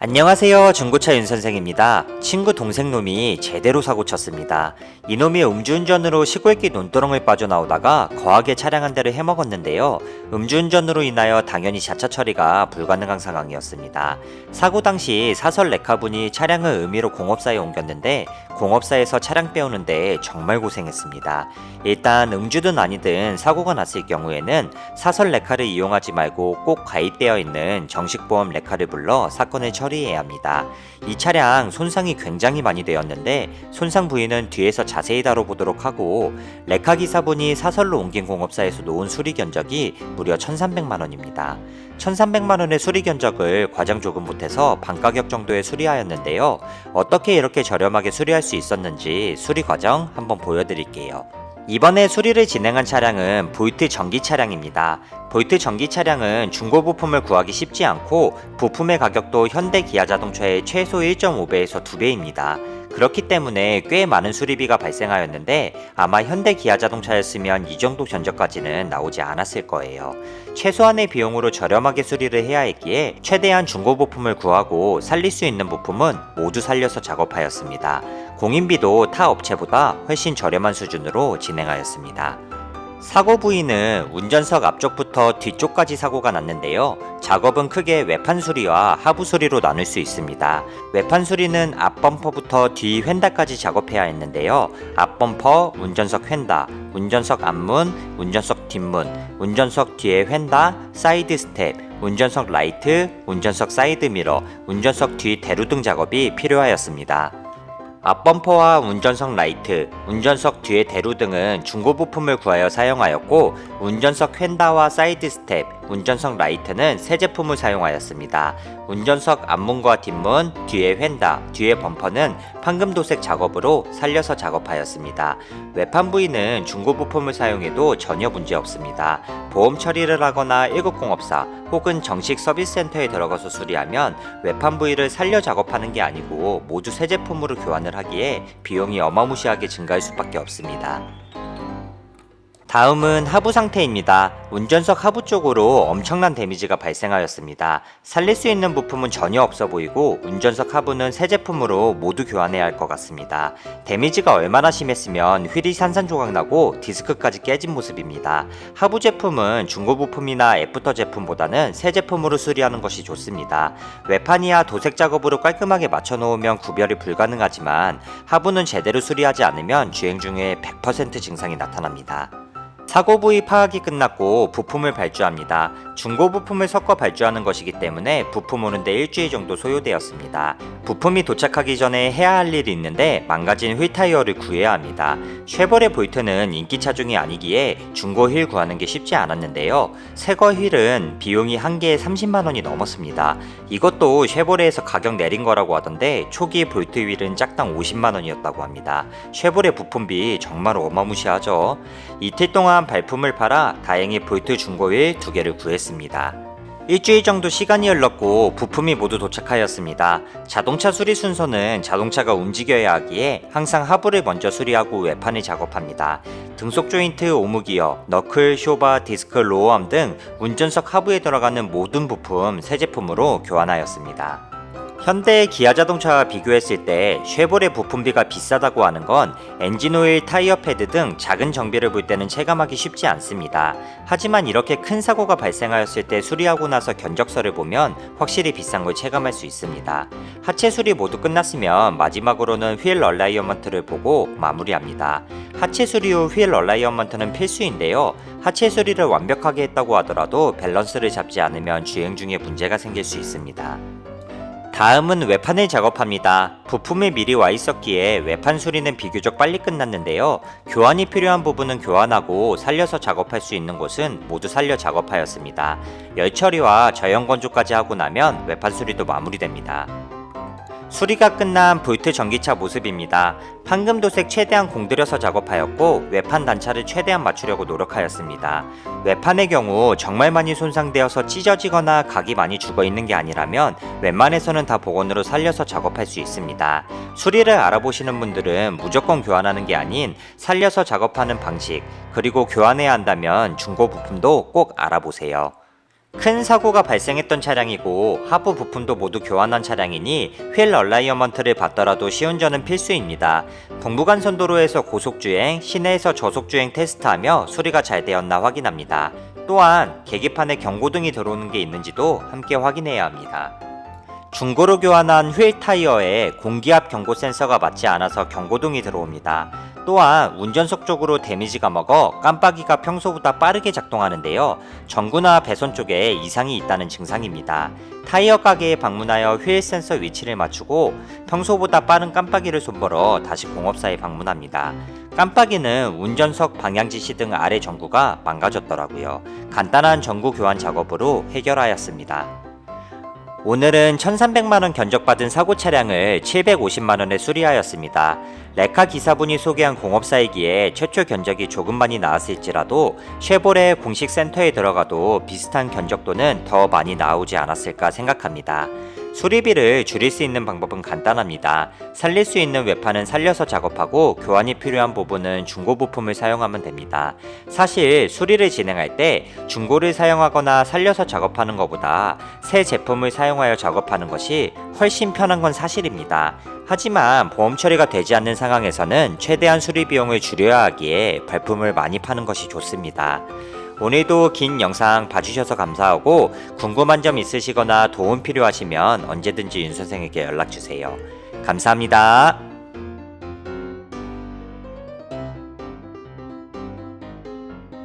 안녕하세요. 중고차 윤선생입니다. 친구 동생놈이 제대로 사고 쳤습니다. 이놈이 음주운전으로 시골길 논두렁을 빠져나오다가 거하게 차량 한 대를 해먹었는데요. 음주운전으로 인하여 당연히 자차 처리가 불가능한 상황이었습니다. 사고 당시 사설 레카분이 차량을 의미로 공업사에 옮겼는데 공업사에서 차량 빼오는데 정말 고생했습니다. 일단 음주든 아니든 사고가 났을 경우에는 사설 레카를 이용하지 말고 꼭 가입되어 있는 정식보험 레카를 불러 사건을 처리해야 합니다. 이 차량 손상이 굉장히 많이 되었는데 손상 부위는 뒤에서 자세히 다뤄보도록 하고, 레카 기사분이 사설로 옮긴 공업사에서 놓은 수리 견적이 무려 1,300만원입니다. 1,300만원의 수리 견적을 과장 조금 못해서 반가격 정도에 수리하였는데요. 어떻게 이렇게 저렴하게 수리할 수 있었는지 수리 과정 한번 보여드릴게요. 이번에 수리를 진행한 차량은 볼트 전기 차량입니다. 볼트 전기 차량은 중고 부품을 구하기 쉽지 않고 부품의 가격도 현대 기아 자동차의 최소 1.5배에서 2배입니다. 그렇기 때문에 꽤 많은 수리비가 발생하였는데 아마 현대 기아 자동차였으면 이 정도 견적까지는 나오지 않았을 거예요. 최소한의 비용으로 저렴하게 수리를 해야 했기에 최대한 중고 부품을 구하고 살릴 수 있는 부품은 모두 살려서 작업하였습니다. 공인비도 타 업체보다 훨씬 저렴한 수준으로 진행하였습니다. 사고 부위는 운전석 앞쪽부터 뒤쪽까지 사고가 났는데요. 작업은 크게 외판 수리와 하부 수리로 나눌 수 있습니다. 외판 수리는 앞 범퍼부터 뒤 휀다까지 작업해야 했는데요. 앞 범퍼, 운전석 휀다, 운전석 앞문, 운전석 뒷문, 운전석 뒤에 휀다, 사이드 스텝, 운전석 라이트, 운전석 사이드 미러, 운전석 뒤 대루등 작업이 필요하였습니다. 앞범퍼와 운전석 라이트, 운전석 뒤의 대루등은 중고 부품을 구하여 사용하였고, 운전석 휀다와 사이드 스텝, 운전석 라이트는 새 제품을 사용하였습니다. 운전석 앞문과 뒷문, 뒤의 휀다, 뒤의 범퍼는 판금도색 작업으로 살려서 작업하였습니다. 외판 부위는 중고 부품을 사용해도 전혀 문제 없습니다. 보험 처리를 하거나 1급공업사 혹은 정식 서비스센터에 들어가서 수리하면 외판 부위를 살려 작업하는 게 아니고 모두 새 제품으로 교환을 하기에 비용이 어마무시하게 증가할 수밖에 없습니다. 다음은 하부 상태입니다. 운전석 하부 쪽으로 엄청난 데미지가 발생하였습니다. 살릴 수 있는 부품은 전혀 없어 보이고 운전석 하부는 새 제품으로 모두 교환해야 할 것 같습니다. 데미지가 얼마나 심했으면 휠이 산산조각 나고 디스크까지 깨진 모습입니다. 하부 제품은 중고 부품이나 애프터 제품보다는 새 제품으로 수리하는 것이 좋습니다. 외판이야 도색 작업으로 깔끔하게 맞춰 놓으면 구별이 불가능하지만 하부는 제대로 수리하지 않으면 주행 중에 100% 증상이 나타납니다. 사고 부위 파악이 끝났고 부품을 발주합니다. 중고 부품을 섞어 발주하는 것이기 때문에 부품 오는데 일주일 정도 소요되었습니다. 부품이 도착하기 전에 해야 할 일이 있는데 망가진 휠 타이어를 구해야 합니다. 쉐보레 볼트는 인기차 중이 아니기에 중고 휠 구하는 게 쉽지 않았는데요. 새거 휠은 비용이 한 개에 30만원이 넘었습니다. 이것도 쉐보레에서 가격 내린 거라고 하던데 초기 볼트 휠은 짝당 50만원이었다고 합니다. 쉐보레 부품비 정말 어마무시하죠. 이틀 동안 발품을 팔아 다행히 볼트 중고 휠 2개를 구했습니다. 일주일 정도 시간이 흘렀고 부품이 모두 도착하였습니다. 자동차 수리 순서는 자동차가 움직여야 하기에 항상 하부를 먼저 수리하고 외판을 작업합니다. 등속 조인트, 오므기어, 너클, 쇼바, 디스크, 로어암 등 운전석 하부에 들어가는 모든 부품 새 제품으로 교환하였습니다. 현대 기아 자동차와 비교했을 때 쉐보레 부품비가 비싸다고 하는 건 엔진오일, 타이어 패드 등 작은 정비를 볼 때는 체감하기 쉽지 않습니다. 하지만 이렇게 큰 사고가 발생하였을 때 수리하고 나서 견적서를 보면 확실히 비싼 걸 체감할 수 있습니다. 하체 수리 모두 끝났으면 마지막으로는 휠 얼라이먼트를 보고 마무리합니다. 하체 수리 후 휠 얼라이먼트는 필수인데요. 하체 수리를 완벽하게 했다고 하더라도 밸런스를 잡지 않으면 주행 중에 문제가 생길 수 있습니다. 다음은 외판을 작업합니다. 부품이 미리 와 있었기에 외판 수리는 비교적 빨리 끝났는데요. 교환이 필요한 부분은 교환하고 살려서 작업할 수 있는 곳은 모두 살려 작업하였습니다. 열 처리와 저염 건조까지 하고 나면 외판 수리도 마무리됩니다. 수리가 끝난 볼트 전기차 모습입니다. 판금도색 최대한 공들여서 작업하였고 외판 단차를 최대한 맞추려고 노력하였습니다. 외판의 경우 정말 많이 손상되어서 찢어지거나 각이 많이 죽어있는 게 아니라면 웬만해서는 다 복원으로 살려서 작업할 수 있습니다. 수리를 알아보시는 분들은 무조건 교환하는 게 아닌 살려서 작업하는 방식, 그리고 교환해야 한다면 중고 부품도 꼭 알아보세요. 큰 사고가 발생했던 차량이고 하부 부품도 모두 교환한 차량이니 휠 얼라이어먼트를 받더라도 시운전은 필수입니다. 동부간선도로에서 고속주행, 시내에서 저속주행 테스트하며 수리가 잘 되었나 확인합니다. 또한 계기판에 경고등이 들어오는 게 있는지도 함께 확인해야 합니다. 중고로 교환한 휠 타이어에 공기압 경고 센서가 맞지 않아서 경고등이 들어옵니다. 또한 운전석 쪽으로 데미지가 먹어 깜빡이가 평소보다 빠르게 작동하는데요. 전구나 배선 쪽에 이상이 있다는 증상입니다. 타이어 가게에 방문하여 휠 센서 위치를 맞추고 평소보다 빠른 깜빡이를 손보러 다시 공업사에 방문합니다. 깜빡이는 운전석 방향지시 등 아래 전구가 망가졌더라고요. 간단한 전구 교환 작업으로 해결하였습니다. 오늘은 1300만원 견적받은 사고 차량을 750만원에 수리하였습니다. 레카 기사분이 소개한 공업사이기에 최초 견적이 조금 많이 나왔을지라도 쉐보레 공식 센터에 들어가도 비슷한 견적도는 더 많이 나오지 않았을까 생각합니다. 수리비를 줄일 수 있는 방법은 간단합니다. 살릴 수 있는 외판은 살려서 작업하고 교환이 필요한 부분은 중고 부품을 사용하면 됩니다. 사실 수리를 진행할 때 중고를 사용하거나 살려서 작업하는 것보다 새 제품을 사용하여 작업하는 것이 훨씬 편한 건 사실입니다. 하지만 보험 처리가 되지 않는 상황에서는 최대한 수리 비용을 줄여야 하기에 발품을 많이 파는 것이 좋습니다. 오늘도 긴 영상 봐주셔서 감사하고 궁금한 점 있으시거나 도움 필요하시면 언제든지 윤 선생에게 연락주세요. 감사합니다.